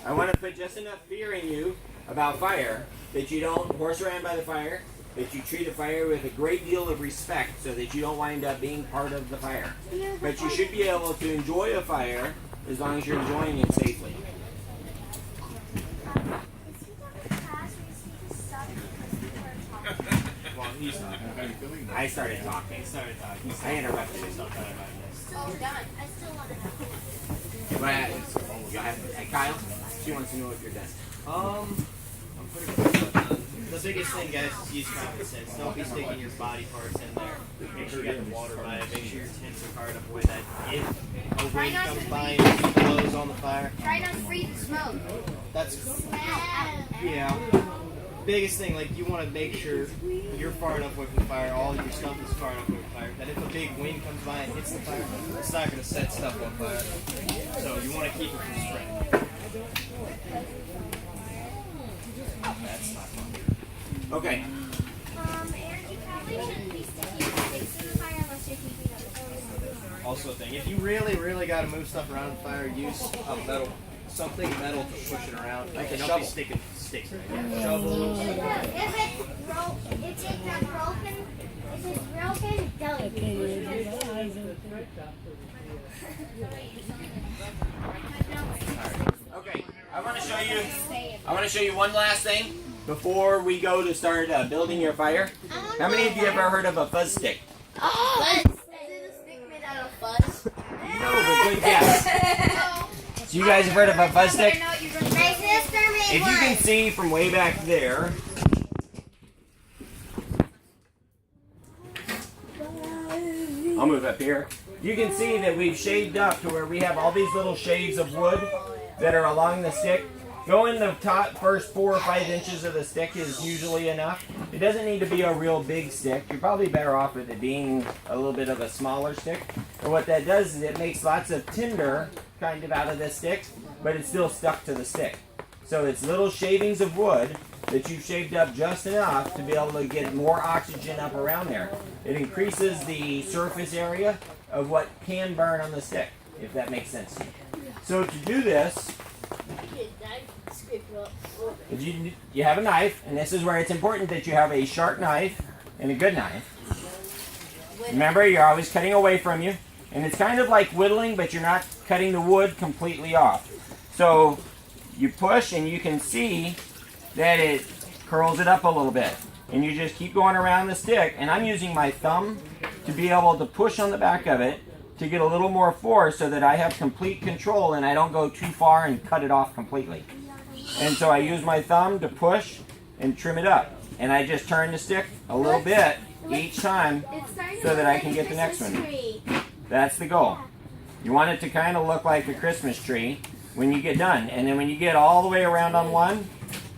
I want to put just enough fear in you about fire that you don't horse around by the fire, that you treat a fire with a great deal of respect so that you don't wind up being part of the fire. But you should be able to enjoy a fire as long as you're enjoying it safely. Well, he's not. I started talking. I interrupted him. Oh, done. I still want to know. Hey, Kyle, she wants to know if you're done. I'm pretty close about done. The biggest thing, guys, is use common sense. Don't be sticking your body parts in there. Make sure you got the water by it. Make sure your tents are hard enough way that if a wind comes by and blows on the fire. Try not to freeze the smoke. That's, yeah. Biggest thing, like, you want to make sure you're far enough away from the fire, all your stuff is far enough away from the fire, that if a big wind comes by and hits the fire, it's not going to set stuff on fire. So you want to keep it constrained. That's not fun. Okay. Aaron, you probably shouldn't be sticking sticks in the fire unless you're keeping it. Also a thing, if you really got to move stuff around the fire, use a metal, something metal to push it around. Like a don't shovel. be sticking sticks in it. Shovels. If it's broken, don't use it. Okay. I want to show you one last thing before we go to start building your fire. How many of you ever heard of a fuzz stick? Oh, is it a stick made out of fuzz? No, but good guess. So you guys have heard of a fuzz stick? My sister made If you can see from way back there, I'll move up here. You can see that we've shaved up to where we have all these little shaves of wood that are along the stick. Going the top first 4 or 5 inches of the stick is usually enough. It doesn't need to be a real big stick. You're probably better off with it being a little bit of a smaller stick. And what that does is it makes lots of tinder kind of out of this stick, but it's still stuck to the stick. So it's little shavings of wood that you've shaved up just enough to be able to get more oxygen up around there. It increases the surface area of what can burn on the stick, if that makes sense to you. So to do this, you have a knife, and this is where it's important that you have a sharp knife and a good knife. Remember, you're always cutting away from you, and it's kind of like whittling, but you're not cutting the wood completely off. So you push, and you can see that it curls it up a little bit, and you just keep going around the stick, and I'm using my thumb to be able to push on the back of it to get a little more force so that I have complete control and I don't go too far and cut it off completely. And so I use my thumb to push and trim it up. And I just turn the stick a little bit each time so that I can get the next one. That's the goal. You want it to kind of look like a Christmas tree when you get done. And then when you get all the way around on one,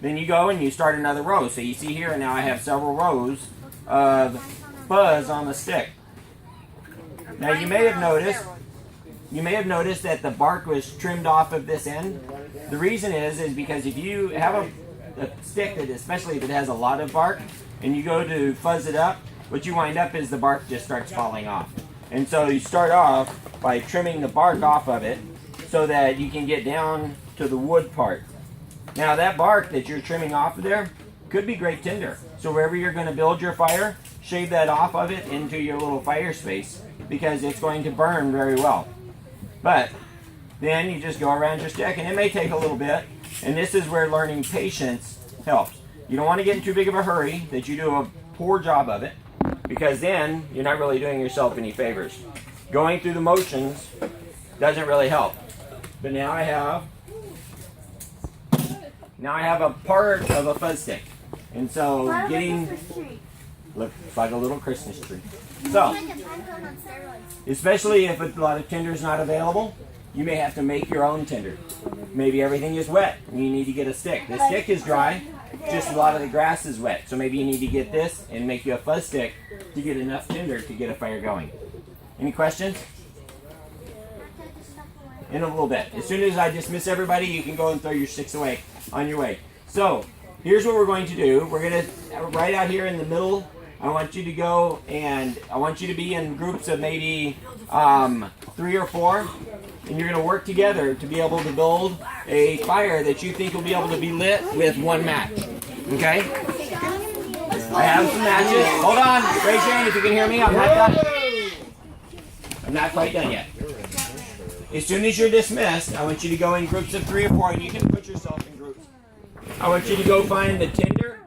then you go and you start another row. So you see here now I have several rows of fuzz on the stick. Now you may have noticed that the bark was trimmed off of this end. The reason is because if you have a stick that, especially if it has a lot of bark, and you go to fuzz it up, what you wind up is the bark just starts falling off. And so you start off by trimming the bark off of it so that you can get down to the wood part. Now that bark that you're trimming off of there could be great tinder. So wherever you're going to build your fire, shave that off of it into your little fire space because it's going to burn very well. But then you just go around your stick, and it may take a little bit, and this is where learning patience helps. You don't want to get in too big of a hurry that you do a poor job of it, because then you're not really doing yourself any favors. Going through the motions doesn't really help. But now I have a part of a fuzz stick. And so look, it's like a little Christmas tree. So, especially if a lot of tinder is not available, you may have to make your own tinder. Maybe everything is wet and you need to get a stick. The stick is dry, just a lot of the grass is wet. So maybe you need to get this and make you a fuzz stick to get enough tinder to get a fire going. Any questions? In a little bit. As soon as I dismiss everybody, you can go and throw your sticks away on your way. So, here's what we're going to do. We're going to, right out here in the middle I want you to go and I want you to be in groups of maybe 3 or 4, and you're going to work together to be able to build a fire that you think will be able to be lit with one match. Okay? I have some matches. Hold on. Raise your hand if you can hear me. I'm not done. I'm not quite done yet. As soon as you're dismissed, I want you to go in groups of 3 or 4, and you can put yourself in groups. I want you to go find the tinder,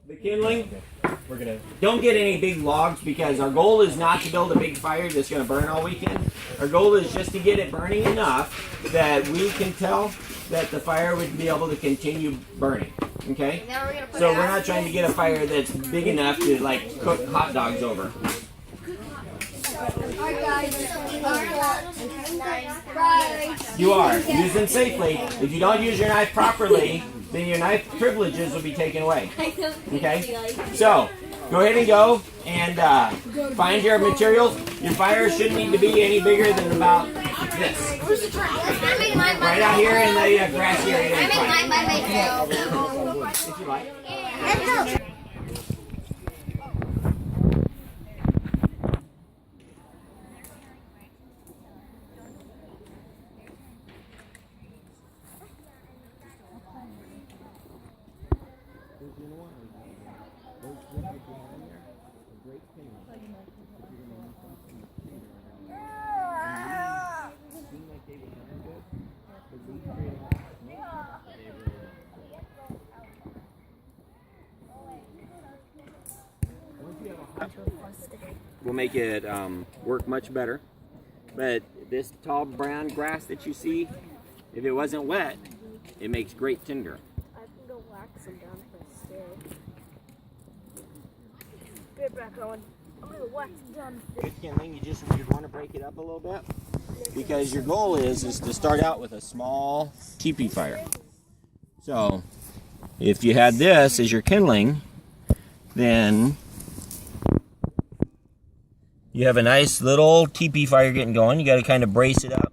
the kindling. Don't get any big logs, because our goal is not to build a big fire that's going to burn all weekend. Our goal is just to get it burning enough that we can tell that the fire would be able to continue burning. Okay? So we're not trying to get a fire that's big enough to like cook hot dogs over. You are. Use them safely. If you don't use your knife properly, then your knife privileges will be taken away. Okay? So, go ahead and go and find your materials. Your fire shouldn't need to be any bigger than about this. Right out here in the grassy area. If you like. Will make it work much better. But this tall brown grass that you see, if it wasn't wet, it makes great tinder. I can go wax them down if I stay. Get back on. I'm gonna wax them down. Good kindling, you'd want to break it up a little bit, because your goal is to start out with a small teepee fire. So if you had this as your kindling, then you have a nice little teepee fire getting going. You got to kind of brace it up.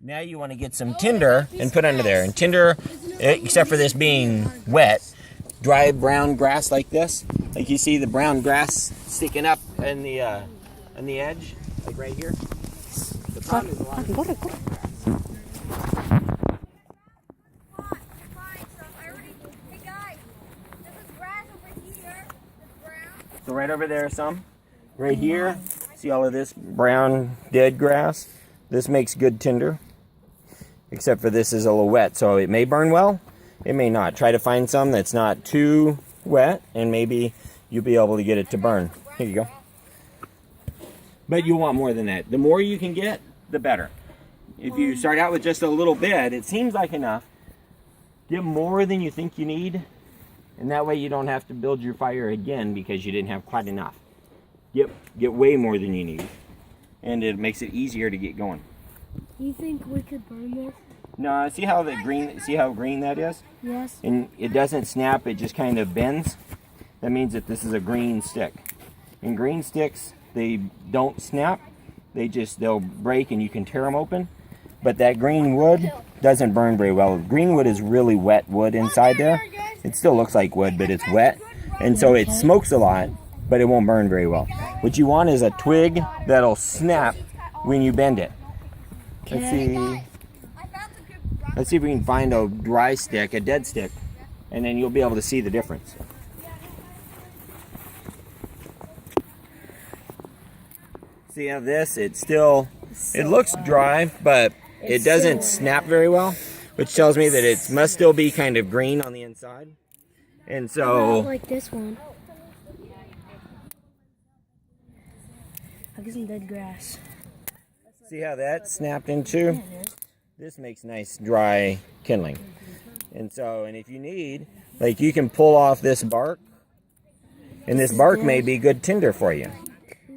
Now you want to get some tinder and put under there. And tinder, except for this being wet, dry brown grass like this, like you see the brown grass sticking up in the on the edge, like right here. The problem is a lot of So right over there, some. Right here, see all of this brown dead grass? This makes good tinder. Except for this is a little wet, so it may burn well, it may not. Try to find some that's not too wet, and maybe you'll be able to get it to burn. Here you go. But you want more than that. The more you can get, the better. If you start out with just a little bit, it seems like enough. Get more than you think you need, and that way you don't have to build your fire again because you didn't have quite enough. Get way more than you need, and it makes it easier to get going. You think we could burn this? No, see how green that is? Yes. And it doesn't snap, it just kind of bends. That means that this is a green stick. And green sticks, they don't snap. They'll break and you can tear them open. But that green wood doesn't burn very well. Green wood is really wet wood inside there. It still looks like wood, but it's wet. And so it smokes a lot, but it won't burn very well. What you want is a twig that'll snap when you bend it. Let's see if we can find a dry stick, a dead stick, and then you'll be able to see the difference. See how this, it looks dry, but it doesn't snap very well, which tells me that it must still be kind of green on the inside. And so, like this one. I'll get some dead grass. see how that snapped into? This makes nice dry kindling. And if you need, like, you can pull off this bark, and this bark may be good tinder for you.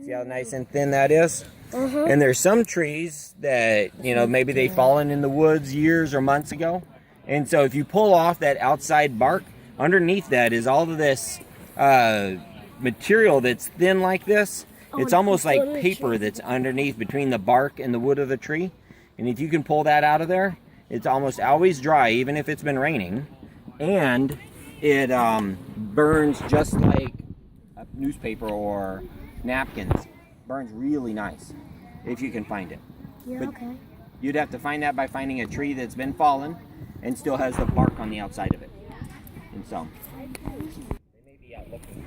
See how nice and thin that is? And there's some trees that, maybe they've fallen in the woods years or months ago. And so if you pull off that outside bark, underneath that is all of this material that's thin like this. It's almost like paper that's underneath between the bark and the wood of the tree. And if you can pull that out of there, it's almost always dry, even if it's been raining. And it burns just like a newspaper or napkins. Burns really nice if you can find it. Yeah, But okay. you'd have to find that by finding a tree that's been fallen and still has the bark on the outside of it. And so they may be out looking.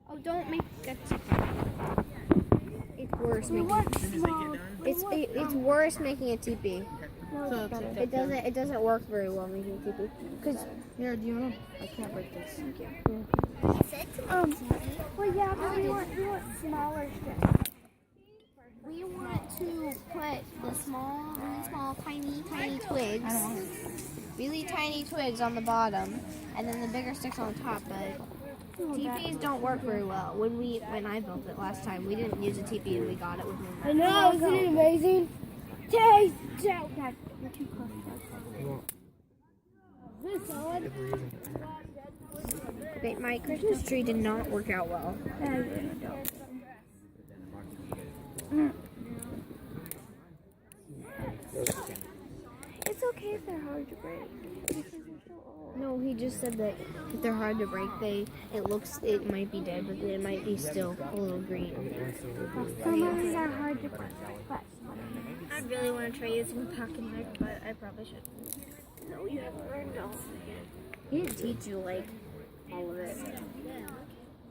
Oh, don't make that. It's worse making. It's worse making a teepee. It doesn't work very well making a teepee. Cause Here, do you want to? I can't break this. thank you. Well, yeah, but we want smaller strips. We want to put the really small, tiny twigs, really tiny twigs on the bottom, and then the bigger sticks on top. But teepees don't work very well. When I built it last time, we didn't use a teepee and we got it with moonlight. I know, isn't it amazing? Taste out. Dad, you're too close. Is this solid? Okay, my Christmas tree did not work out well. It's okay if they're hard to break because they're so old. No, he just said that if they're hard to break, it might be dead, but it might be still a little green. Some of them are hard to break. But I really want to try using the pocket knife, but I probably shouldn't. no, you haven't learned all. He didn't teach you like all of it.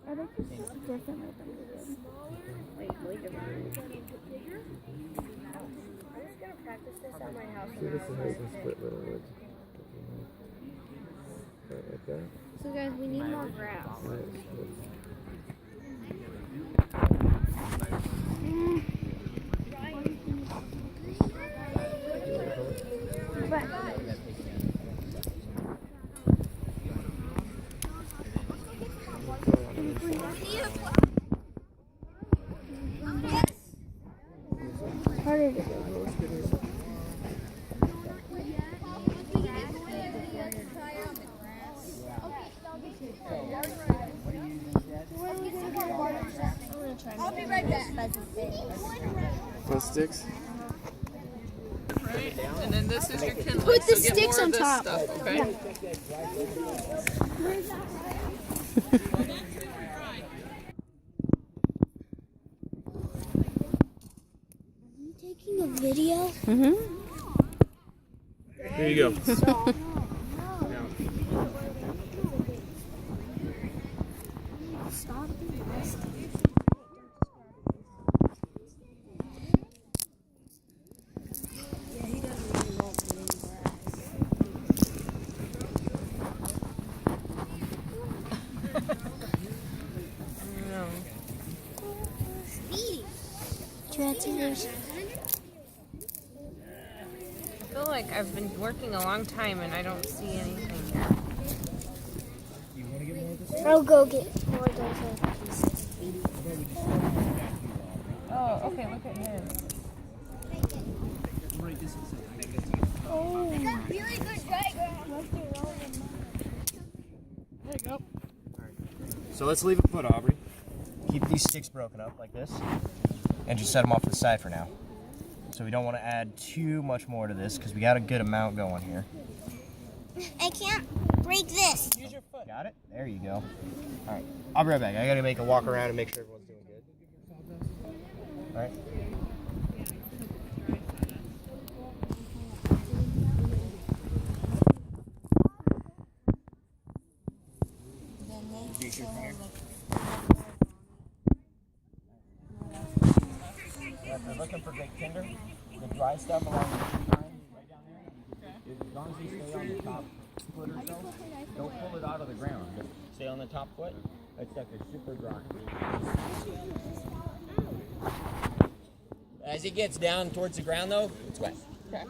I think it's just different than we did. Like way different. I'm just gonna practice this at my house. See, this is how you can split little woods. Right like that. So guys, we need more grass. Right. Harder to do. I'll be right back. Put sticks. Right, and then this is your kindling. Put the so get sticks more on of this top. Stuff, okay? Taking a video? Here you go. Stop doing this. Congratulations. I feel like I've been working a long time and I don't see anything here. I'll go get more dinosaurs. Oh, okay, look at him. Really good diagram. So let's leave it put, Aubrey. Keep these sticks broken up like this, and just set them off to the side for now. So we don't want to add too much more to this because we got a good amount going here. I can't break this. Use your foot. Got it? There you go. All right, I'll be right back. I got to make a walk around and make sure everyone's doing good. All right. If you're looking for big tinder, the dry stuff along the tree line right down there, as long as you stay on the top foot or so, don't pull it out of the ground. Just stay on the top foot. That stuff is super dry. As it gets down towards the ground though, it's wet. Okay.